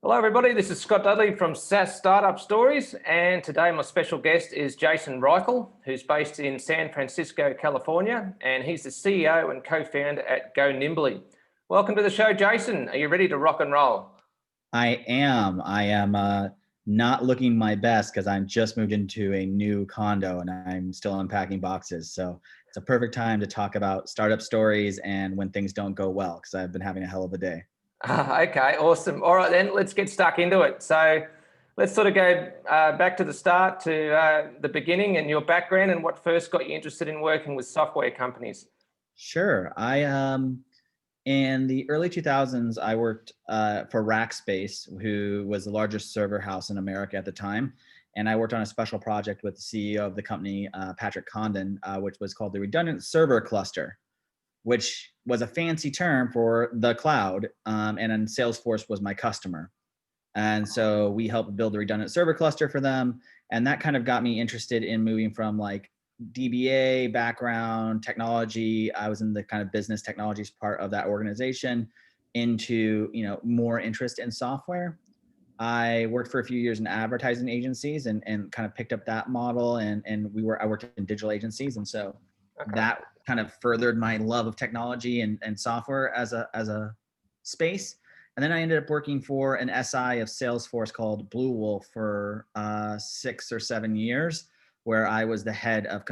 Hello, everybody. This is Scott Dudley from SaaS Startup Stories, and today my special guest is Jason Reichel, who's based in San Francisco, California, and he's the CEO and co-founder at GoNimbly. Welcome to the show, Jason. Are you ready to rock and roll? I am. Not looking my best because I'm just moved into a new condo and I'm still unpacking boxes. So it's a perfect time to talk about startup stories and when things don't go well because I've been having a hell of a day. Okay, awesome. All right, then let's get stuck into it. So let's sort of go back to the start, to the beginning and your background and what first got you interested in working with software companies. Sure. In the early 2000s, I worked for Rackspace, who was the largest server house in America at the time. And I worked on a special project with the CEO of the company, Patrick Condon, which was called the Redundant Server Cluster, which was a fancy term for the cloud. And then Salesforce was my customer. And so we helped build a redundant server cluster for them. And that kind of got me interested in moving from like DBA background, technology. I was in the kind of business technologies part of that organization into, more interest in software. I worked for a few years in advertising agencies and kind of picked up that model and I worked in digital agencies. And so that kind of furthered my love of technology and software as a space. And then I ended up working for an SI of Salesforce called Blue Wolf for 6 or 7 years, where I was the head of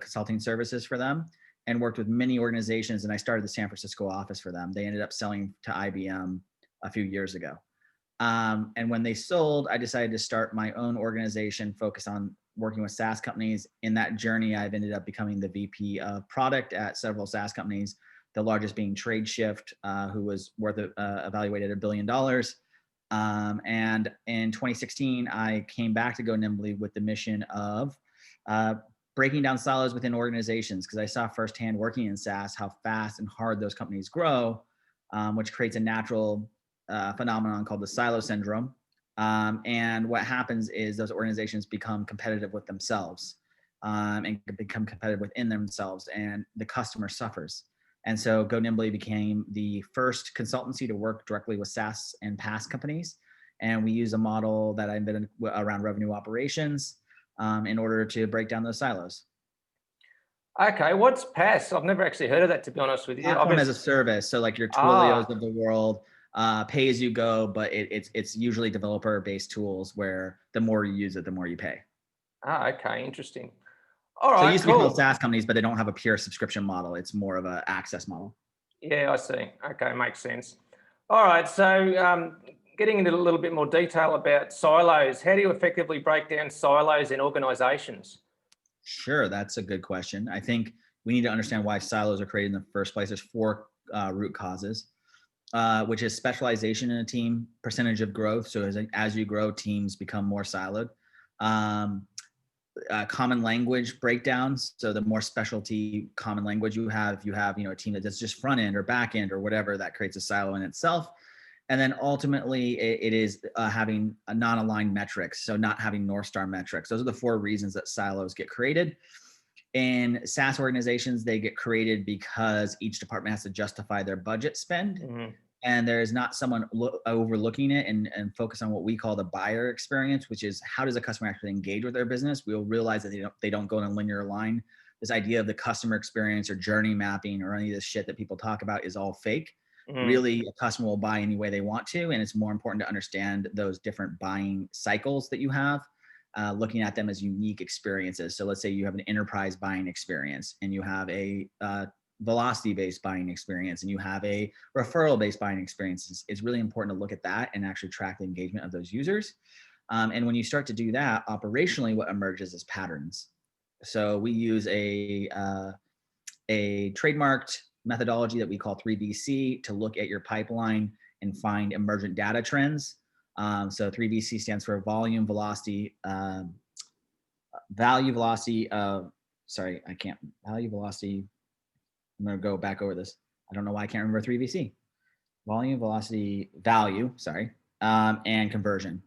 consulting services for them and worked with many organizations. And I started the San Francisco office for them. They ended up selling to IBM a few years ago. And when they sold, I decided to start my own organization focused on working with SaaS companies. In that journey, I've ended up becoming the VP of product at several SaaS companies, the largest being TradeShift, who was evaluated at $1 billion. And in 2016, I came back to GoNimbly with the mission of breaking down silos within organizations, because I saw firsthand working in SaaS how fast and hard those companies grow, which creates a natural phenomenon called the silo syndrome. And what happens is those organizations become competitive with themselves and become competitive within themselves, and the customer suffers. And so GoNimbly became the first consultancy to work directly with SaaS and PaaS companies. And we use a model that I invented around revenue operations in order to break down those silos. Okay, what's PaaS? I've never actually heard of that, to be honest with you. Platform as a service. So like your Twilios of the world, pay as you go, but it's usually developer-based tools where the more you use it, the more you pay. Okay, interesting. All right, so it used to be called SaaS companies, but they don't have a pure subscription model. It's more of an access model. Yeah, I see. Okay, makes sense. All right, so getting into a little bit more detail about silos, how do you effectively break down silos in organizations? Sure, that's a good question. I think we need to understand why silos are created in the first place. There's 4 root causes, which is specialization in a team, percentage of growth. So as you grow, teams become more siloed. Common language breakdowns. So the more specialty common language you have, if you have a team that does just front end or back end or whatever, that creates a silo in itself. And then ultimately it is having a non-aligned metrics. So not having North Star metrics. Those are the 4 reasons that silos get created. In SaaS organizations, they get created because each department has to justify their budget spend. Mm-hmm. And there is not someone overlooking it and focus on what we call the buyer experience, which is how does a customer actually engage with their business? We'll realize that they don't go in a linear line. This idea of the customer experience or journey mapping or any of this shit that people talk about is all fake. Mm-hmm. Really, a customer will buy any way they want to. And it's more important to understand those different buying cycles that you have, looking at them as unique experiences. So let's say you have an enterprise buying experience and you have a velocity-based buying experience and you have a referral-based buying experience. It's really important to look at that and actually track the engagement of those users. And when you start to do that, operationally, what emerges is patterns. So we use a trademarked methodology that we call 3VC to look at your pipeline and find emergent data trends. So 3VC stands for value, velocity. I'm going to go back over this. I don't know why I can't remember 3VC. Volume, velocity, value, and conversion.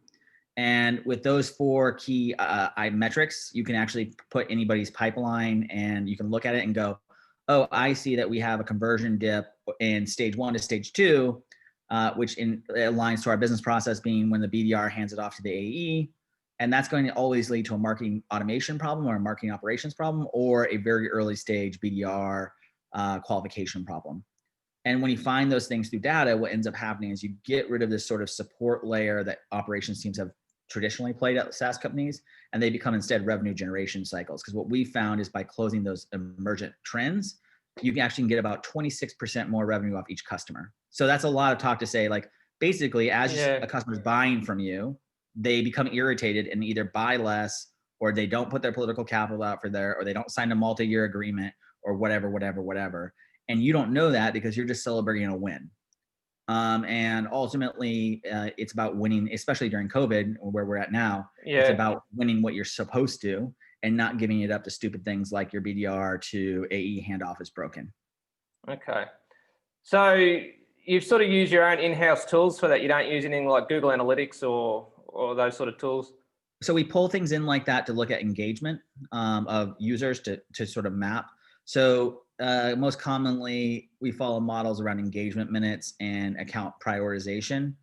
And with those 4 key metrics, you can actually put anybody's pipeline and you can look at it and go, oh, I see that we have a conversion dip in stage 1 to stage 2. which aligns to our business process being when the BDR hands it off to the AE. And that's going to always lead to a marketing automation problem or a marketing operations problem or a very early stage BDR qualification problem. And when you find those things through data, what ends up happening is you get rid of this sort of support layer that operations teams have traditionally played at SaaS companies, and they become instead revenue generation cycles. Because what we found is by closing those emergent trends, you can actually get about 26% more revenue off each customer. So that's a lot of talk to say, like, basically as a customer's buying from you, they become irritated and either buy less, or they don't put their political capital out for there, or they don't sign a multi-year agreement, or whatever. And you don't know that because you're just celebrating a win. And ultimately, it's about winning, especially during COVID, where we're at now. Yeah. It's about winning what you're supposed to and not giving it up to stupid things like your BDR to AE handoff is broken. Okay. So you've sort of used your own in-house tools for that. You don't use anything like Google Analytics or those sort of tools? So we pull things in like that to look at engagement of users to sort of map. So most commonly, we follow models around engagement minutes and account prioritization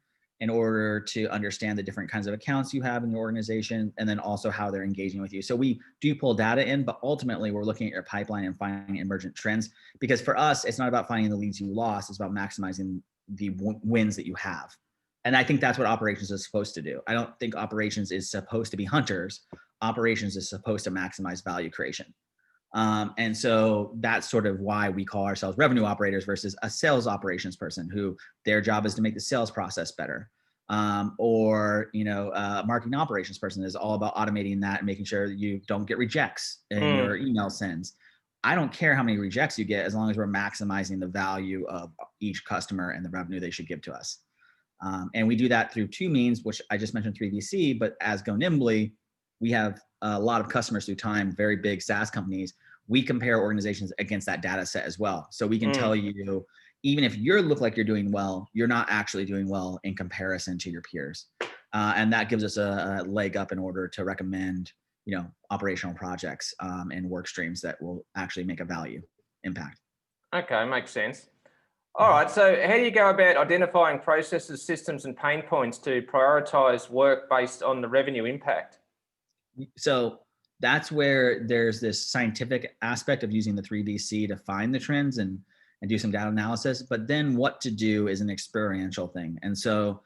in order to understand the different kinds of accounts you have in your organization, and then also how they're engaging with you. So we do pull data in, but ultimately we're looking at your pipeline and finding emergent trends, because for us, it's not about finding the leads you lost, it's about maximizing the wins that you have. And I think that's what operations is supposed to do. I don't think operations is supposed to be hunters. Operations is supposed to maximize value creation. And so that's sort of why we call ourselves revenue operators versus a sales operations person who their job is to make the sales process better. Or, a marketing operations person is all about automating that and making sure that you don't get rejects in your email sends. I don't care how many rejects you get as long as we're maximizing the value of each customer and the revenue they should give to us. And we do that through two means, which I just mentioned 3VC, but as GoNimbly, we have a lot of customers through time, very big SaaS companies. We compare organizations against that data set as well. So we can tell you, even if you look like you're doing well, you're not actually doing well in comparison to your peers. And that gives us a leg up in order to recommend, operational projects and work streams that will actually make a value impact. Okay, makes sense. All right, so how do you go about identifying processes, systems, and pain points to prioritize work based on the revenue impact? So that's where there's this scientific aspect of using the 3VC to find the trends and do some data analysis, but then what to do is an experiential thing. And so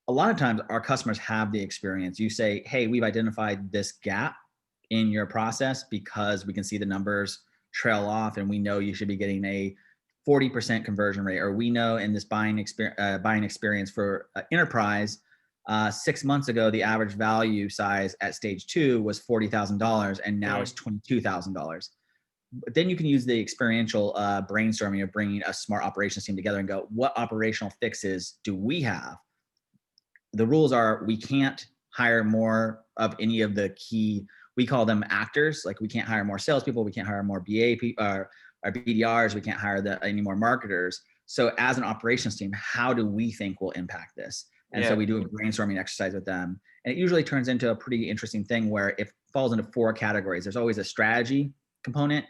a lot of times our customers have the experience. You say, hey, we've identified this gap in your process because we can see the numbers trail off and we know you should be getting a 40% conversion rate, or we know in this buying experience for enterprise, 6 months ago, the average value size at stage 2 was $40,000 and now it's $22,000. But then you can use the experiential brainstorming of bringing a smart operations team together and go, what operational fixes do we have? The rules are we can't hire more of any of the key, we call them actors. Like we can't hire more salespeople, we can't hire more BA people, our BDRs, we can't hire any more marketers. So as an operations team, how do we think will impact this? And so we do a brainstorming exercise with them. And it usually turns into a pretty interesting thing where it falls into 4 categories. There's always a strategy component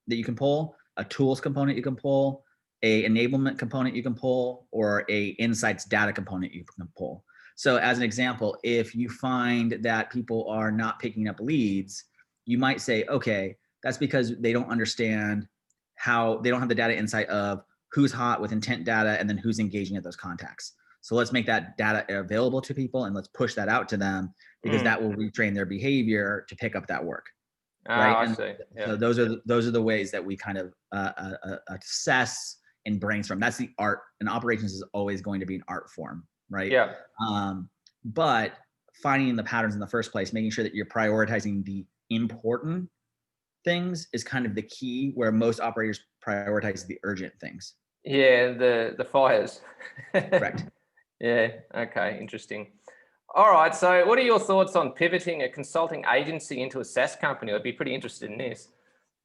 that you can pull, a tools component you can pull, a enablement component you can pull, or a insights data component you can pull. So as an example, if you find that people are not picking up leads, you might say, okay, that's because they don't understand how they don't have the data insight of who's hot with intent data and then who's engaging at those contacts. So let's make that data available to people and let's push that out to them, because that will retrain their behavior to pick up that work. Right. I and see. Yeah. So those are the ways that we kind of assess and brainstorm. That's the art, and operations is always going to be an art form, right? Yeah. But finding the patterns in the first place, making sure that you're prioritizing the important things is kind of the key, where most operators prioritize the urgent things. Yeah, the fires. Correct. Yeah, okay, interesting. All right, so what are your thoughts on pivoting a consulting agency into a SaaS company? I'd be pretty interested in this.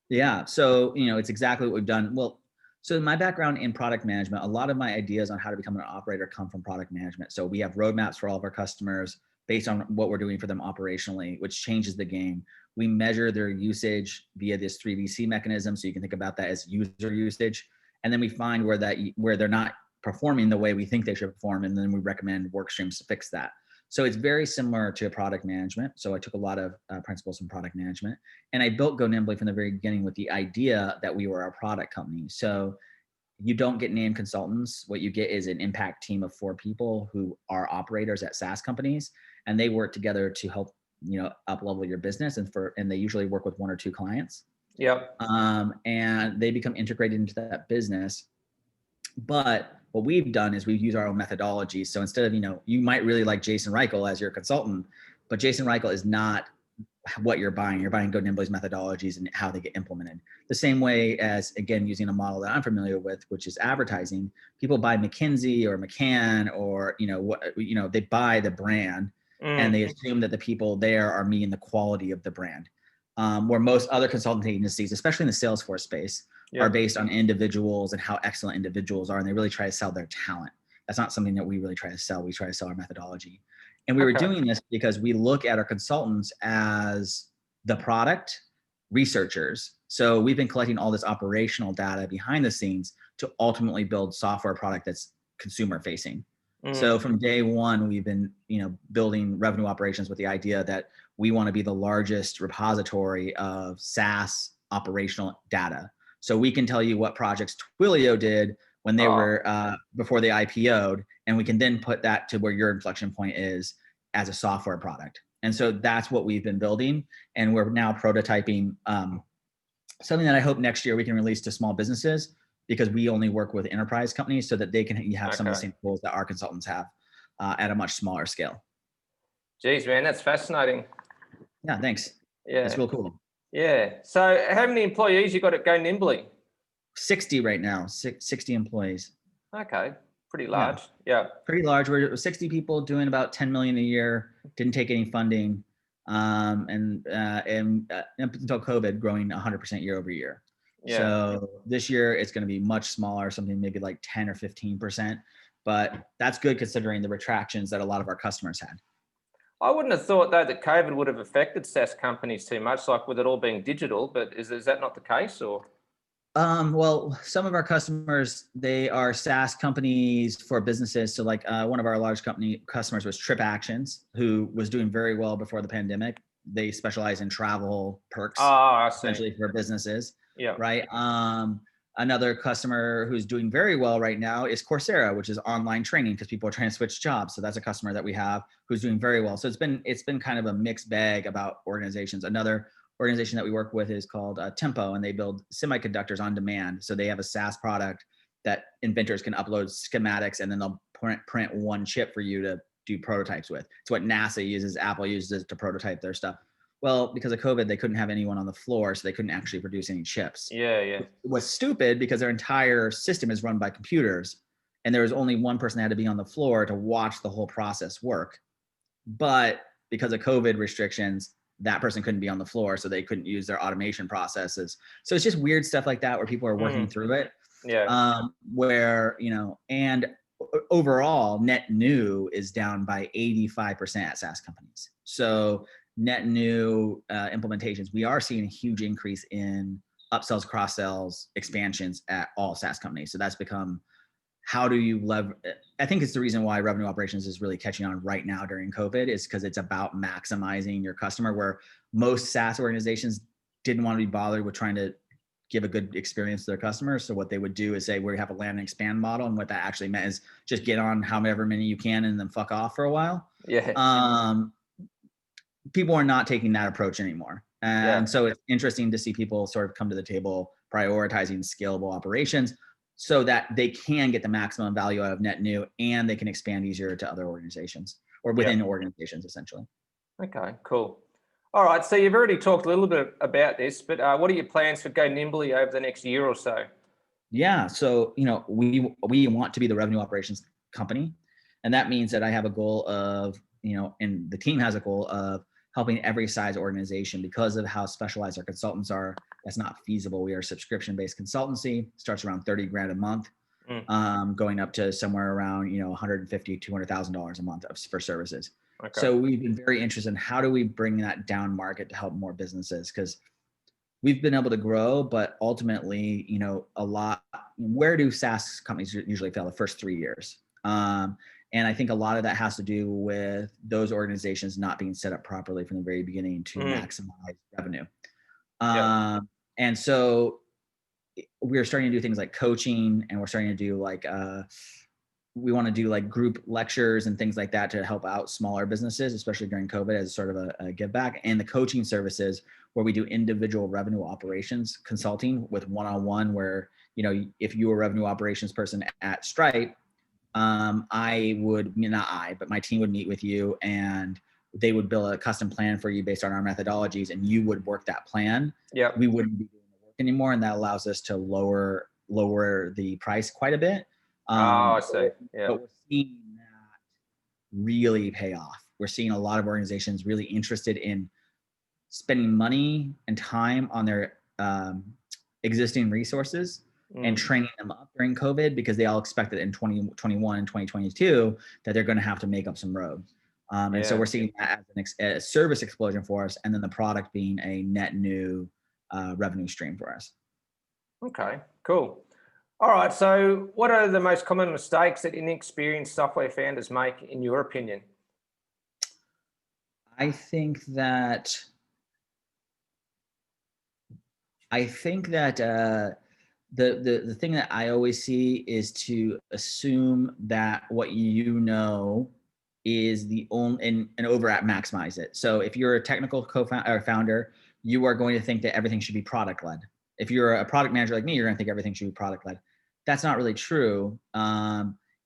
Yeah, so it's exactly what we've done. Well, so my background in product management, a lot of my ideas on how to become an operator come from product management. So we have roadmaps for all of our customers based on what we're doing for them operationally, which changes the game. We measure their usage via this 3VC mechanism. So you can think about that as user usage. And then we find where they're not performing the way we think they should perform, and then we recommend work streams to fix that. So it's very similar to product management. So I took a lot of principles from product management, and I built GoNimbly from the very beginning with the idea that we were a product company. So you don't get named consultants. What you get is an impact team of 4 people who are operators at SaaS companies, and they work together to help, up level your business. And they usually work with 1 or 2 clients. Yep. And they become integrated into that business. But what we've done is we've used our own methodology. So instead of, you might really like Jason Reichel as your consultant, but Jason Reichel is not what you're buying. You're buying GoNimbly's methodologies and how they get implemented. The same way as, again, using a model that I'm familiar with, which is advertising. People buy McKinsey or McCann or, they buy the brand and they assume that the people there are meeting the quality of the brand. Where most other consulting agencies, especially in the Salesforce space, are based on individuals and how excellent individuals are, and they really try to sell their talent. That's not something that we really try to sell. We try to sell our methodology. And we were doing this because we look at our consultants as the product researchers. So we've been collecting all this operational data behind the scenes to ultimately build software product that's consumer facing. So from day one, we've been, building revenue operations with the idea that we want to be the largest repository of SaaS operational data. So we can tell you what projects Twilio did when they were before they IPO'd, and we can then put that to where your inflection point is as a software product. And so that's what we've been building, and we're now prototyping something that I hope next year we can release to small businesses, because we only work with enterprise companies so that they can have some of the same tools that our consultants have at a much smaller scale. Geez, man, that's fascinating. Yeah, thanks. Yeah, it's real cool. Yeah. So how many employees you got at GoNimbly? 60 right now, 60 employees. Okay, pretty large. Yeah. Pretty large. We're 60 people doing about 10 million a year. Didn't take any funding, and until COVID, growing 100% year over year. Yeah. So this year it's going to be much smaller, something maybe like 10 or 15%, but that's good considering the retractions that a lot of our customers had. I wouldn't have thought though that COVID would have affected SaaS companies too much, like with it all being digital, but is that not the case, or? Well, some of our customers, they are SaaS companies for businesses. So like one of our large customers was TripActions, who was doing very well before the pandemic. They specialize in travel perks, essentially for businesses. Yeah. Right. Another customer who's doing very well right now is Coursera, which is online training because people are trying to switch jobs. So that's a customer that we have who's doing very well. So it's been kind of a mixed bag about organizations. Another organization that we work with is called Tempo, and they build semiconductors on demand. So they have a SaaS product that inventors can upload schematics, and then they'll print one chip for you to do prototypes with. It's what NASA uses, Apple uses to prototype their stuff. Well, because of COVID, they couldn't have anyone on the floor, so they couldn't actually produce any chips. Yeah. It was stupid because their entire system is run by computers, and there was only one person that had to be on the floor to watch the whole process work. But because of COVID restrictions, that person couldn't be on the floor, so they couldn't use their automation processes. So it's just weird stuff like that where people are working through it. Yeah. And overall, net new is down by 85% at SaaS companies. So net new implementations, we are seeing a huge increase in upsells, cross sells, expansions at all SaaS companies. So that's become, how do you leverage? I think it's the reason why revenue operations is really catching on right now during COVID, is because it's about maximizing your customer, where most SaaS organizations didn't want to be bothered with trying to give a good experience to their customers. So what they would do is say, we have a land and expand model. And what that actually meant is just get on however many you can and then fuck off for a while. Yeah. People are not taking that approach anymore. And so it's interesting to see people sort of come to the table prioritizing scalable operations so that they can get the maximum value out of net new, and they can expand easier to other organizations or within organizations, essentially. Okay, cool. All right, so you've already talked a little bit about this, but what are your plans for GoNimbly over the next year or so? Yeah, so we want to be the revenue operations company, and that means that I have a goal of, and the team has a goal of helping every size organization. Because of how specialized our consultants are, that's not feasible. We are a subscription-based consultancy, starts around 30 grand a month, going up to somewhere around, $150,000, $200,000 a month for services. Okay. So we've been very interested in how do we bring that down market to help more businesses, because we've been able to grow, but ultimately, where do SaaS companies usually fail? The first 3 years. And I think a lot of that has to do with those organizations not being set up properly from the very beginning to maximize revenue. Yep. And so we're starting to do things like coaching, and we're starting to do we want to do like group lectures and things like that to help out smaller businesses, especially during COVID, as sort of a give back. And the coaching services where we do individual revenue operations consulting with one-on-one, where, if you were a revenue operations person at Stripe, but my team would meet with you, and they would build a custom plan for you based on our methodologies, and you would work that plan. Yeah. We wouldn't be doing the work anymore. And that allows us to lower the price quite a bit. I see. Yeah. But we're seeing that really pay off. We're seeing a lot of organizations really interested in spending money and time on their existing resources and training them up during COVID, because they all expected in 2021 and 2022 that they're going to have to make up some road. And so we're seeing that as a service explosion for us, and then the product being a net new revenue stream for us. Okay, cool. All right. So what are the most common mistakes that inexperienced software founders make, in your opinion? I think that the thing that I always see is to assume that what is the only, and over at maximize it. So if you're a technical co-founder or founder, you are going to think that everything should be product led. If you're a product manager like me, you're going to think everything should be product led. That's not really true.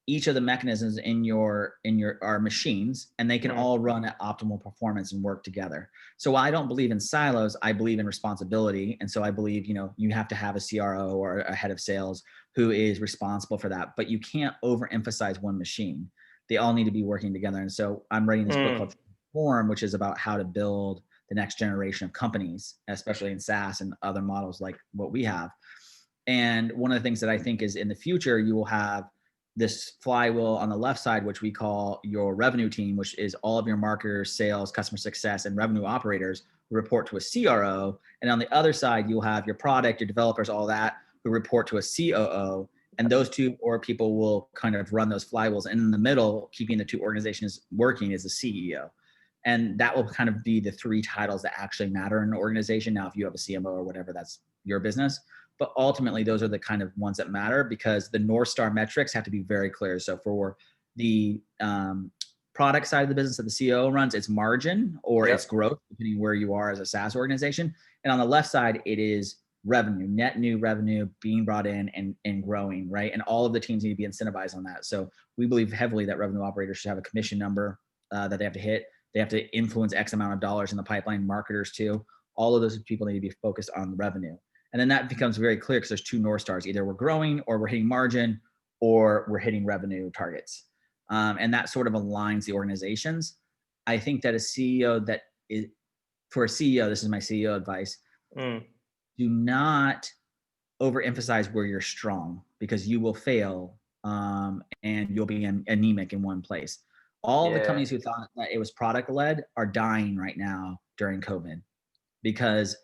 Each of the mechanisms in your are machines, and they can all run at optimal performance and work together. So I don't believe in silos. I believe in responsibility. And so I believe, you have to have a CRO or a head of sales who is responsible for that, but you can't overemphasize one machine. They all need to be working together. And so I'm writing this book called Transform, which is about how to build the next generation of companies, especially in SaaS and other models like what we have. And one of the things that I think is in the future, you will have this flywheel on the left side, which we call your revenue team, which is all of your marketers, sales, customer success, and revenue operators who report to a CRO. And on the other side, you'll have your product, your developers, all that, who report to a COO. And those two people will kind of run those flywheels. And in the middle, keeping the two organizations working, is the CEO. And that will kind of be the three titles that actually matter in an organization. Now, if you have a CMO or whatever, that's your business. But ultimately, those are the kind of ones that matter, because the North Star metrics have to be very clear. So for the product side of the business that the CEO runs, it's margin or it's growth, depending where you are as a SaaS organization. And on the left side, it is revenue, net new revenue being brought in and growing, right? And all of the teams need to be incentivized on that. So we believe heavily that revenue operators should have a commission number that they have to hit. They have to influence X amount of dollars in the pipeline, marketers too. All of those people need to be focused on revenue. And then that becomes very clear, because there's two North Stars. Either we're growing, or we're hitting margin, or we're hitting revenue targets. And that sort of aligns the organizations. I think that for a CEO, this is my CEO advice, do not overemphasize where you're strong, because you will fail and you'll be anemic in one place. All the companies who thought that it was product led are dying right now during COVID, because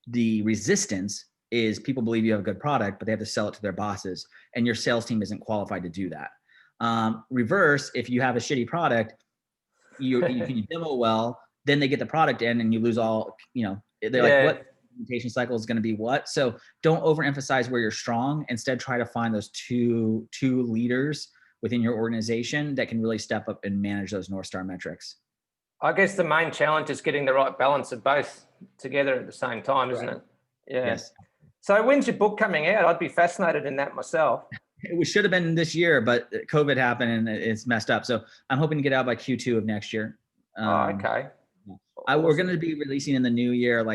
the resistance is people believe you have a good product, but they have to sell it to their bosses, and your sales team isn't qualified to do that. Reverse, if you have a shitty product, you can demo well, then they get the product in, and you lose all, they're like, what implementation cycle is going to be what? So don't overemphasize where you're strong. Instead, try to find those two leaders within your organization that can really step up and manage those North Star metrics. I guess the main challenge is getting the right balance of both together at the same time, isn't it? Yeah. Yes. So when's your book coming out? I'd be fascinated in that myself. It should have been this year, but COVID happened and it's messed up. So I'm hoping to get out by Q2 of next year. Okay. We're going to be releasing in the new year,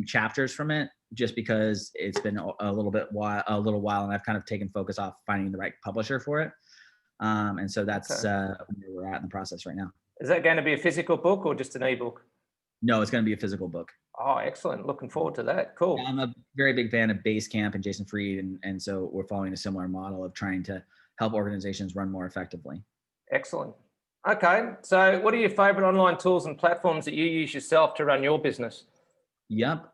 chapters from it, just because it's been a little while, and I've kind of taken focus off finding the right publisher for it. And so that's where we're at in the process right now. Is that going to be a physical book or just an ebook? No, it's going to be a physical book. Oh, excellent. Looking forward to that. Cool. I'm a very big fan of Basecamp and Jason Fried. And so we're following a similar model of trying to help organizations run more effectively. Excellent. Okay. So what are your favorite online tools and platforms that you use yourself to run your business? Yep.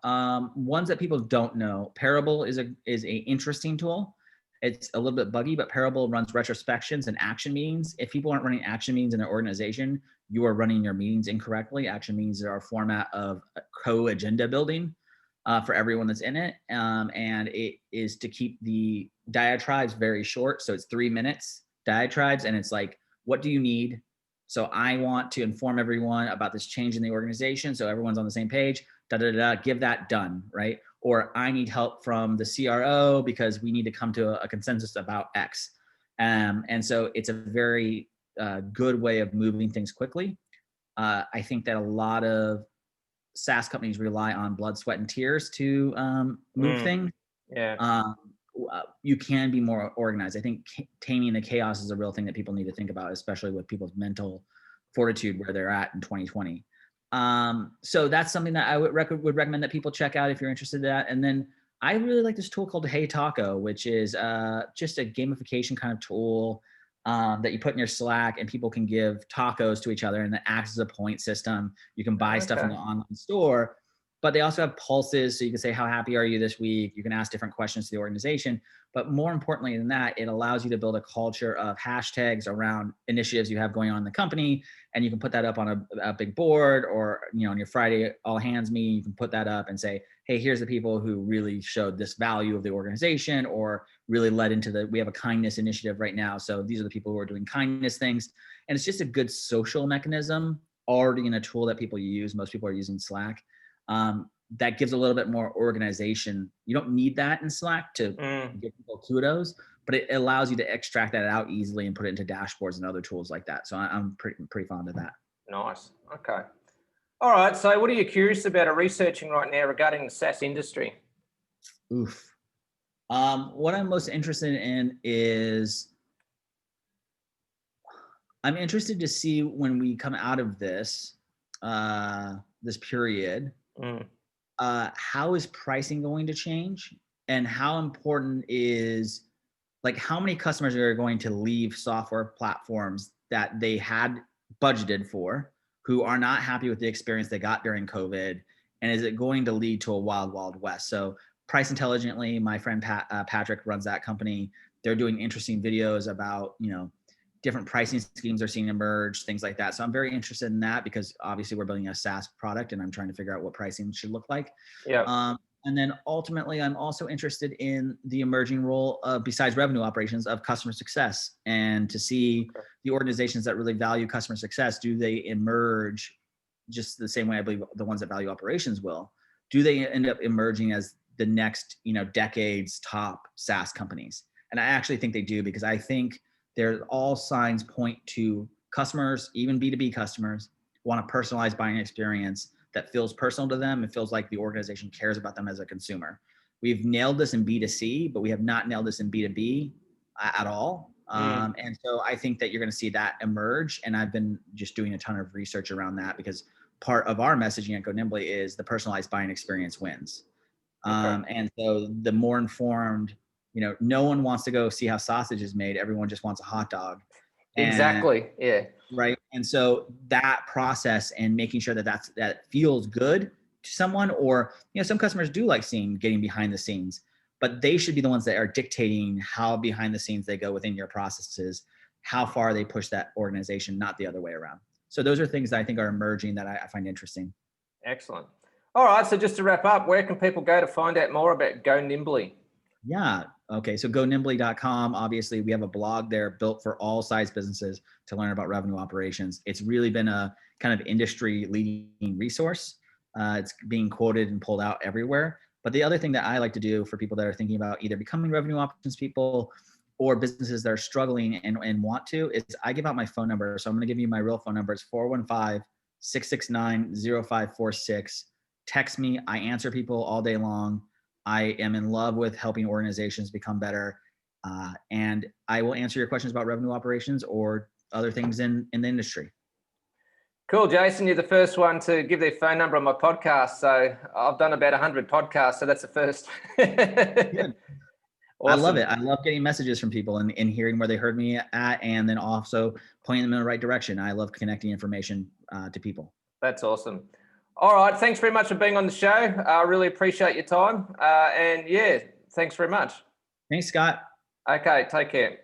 Ones that people don't know. Parable is a interesting tool. It's a little bit buggy, but Parable runs retrospections and action meetings. If people aren't running action meetings in their organization, you are running your meetings incorrectly. Action meetings are a format of co-agenda building for everyone that's in it. And it is to keep the diatribes very short. So it's 3 minutes diatribes, and it's like, what do you need? So I want to inform everyone about this change in the organization, so everyone's on the same page. Da da da. Give that done, right? Or I need help from the CRO because we need to come to a consensus about X. And so it's a very good way of moving things quickly. I think that a lot of SaaS companies rely on blood, sweat, and tears to move things. Yeah. You can be more organized. I think taming the chaos is a real thing that people need to think about, especially with people's mental fortitude where they're at in 2020. So that's something that I would recommend that people check out if you're interested in that. And then I really like this tool called Hey Taco, which is just a gamification kind of tool that you put in your Slack, and people can give tacos to each other, and that acts as a point system. You can buy stuff in the online store, but they also have pulses. So you can say, how happy are you this week? You can ask different questions to the organization. But more importantly than that, it allows you to build a culture of hashtags around initiatives you have going on in the company. And you can put that up on a big board, or, on your Friday all hands meeting, you can put that up and say, hey, here's the people who really showed this value of the organization, or really led into we have a kindness initiative right now. So these are the people who are doing kindness things. And it's just a good social mechanism already in a tool that people use. Most people are using Slack. That gives a little bit more organization. You don't need that in Slack to give people kudos, but it allows you to extract that out easily and put it into dashboards and other tools like that. So I'm pretty fond of that. Nice. Okay. All right. So what are you curious about or researching right now regarding the SaaS industry? Oof. What I'm most interested in is I'm interested to see when we come out of this period, how is pricing going to change, and how important is, like, how many customers are going to leave software platforms that they had budgeted for, who are not happy with the experience they got during COVID, and is it going to lead to a wild, wild west? So Price Intelligently, my friend Patrick runs that company. They're doing interesting videos about, different pricing schemes are seeing emerge, things like that. So I'm very interested in that, because obviously we're building a SaaS product and I'm trying to figure out what pricing should look like. Yeah. And then ultimately, I'm also interested in the emerging role of, besides revenue operations, of customer success, and to see the organizations that really value customer success, do they emerge just the same way I believe the ones that value operations will? Do they end up emerging as the next, decade's top SaaS companies? And I actually think they do, because I think all signs point to customers, even B2B customers, want a personalized buying experience that feels personal to them and feels like the organization cares about them as a consumer. We've nailed this in B2C, but we have not nailed this in B2B at all. And so I think that you're going to see that emerge. And I've been just doing a ton of research around that, because part of our messaging at GoNimbly is the personalized buying experience wins. And so the more informed, no one wants to go see how sausage is made. Everyone just wants a hot dog. Exactly. Yeah. Right. And so that process and making sure that feels good to someone, or, some customers do like getting behind the scenes, but they should be the ones that are dictating how behind the scenes they go within your processes, how far they push that organization, not the other way around. So those are things that I think are emerging that I find interesting. Excellent. All right. So just to wrap up, where can people go to find out more about GoNimbly? Yeah. Okay. So gonimbly.com. Obviously, we have a blog there built for all size businesses to learn about revenue operations. It's really been a kind of industry leading resource. It's being quoted and pulled out everywhere. But the other thing that I like to do for people that are thinking about either becoming revenue operations people or businesses that are struggling and want to, is I give out my phone number. So I'm going to give you my real phone number. It's 415-669-0546. Text me. I answer people all day long. I am in love with helping organizations become better. And I will answer your questions about revenue operations or other things in the industry. Cool, Jason. You're the first one to give their phone number on my podcast. So I've done about 100 podcasts. So that's the first. Good. Awesome. I love it. I love getting messages from people and hearing where they heard me at, and then also pointing them in the right direction. I love connecting information to people. That's awesome. All right. Thanks very much for being on the show. I really appreciate your time. And yeah, thanks very much. Thanks, Scott. Okay. Take care.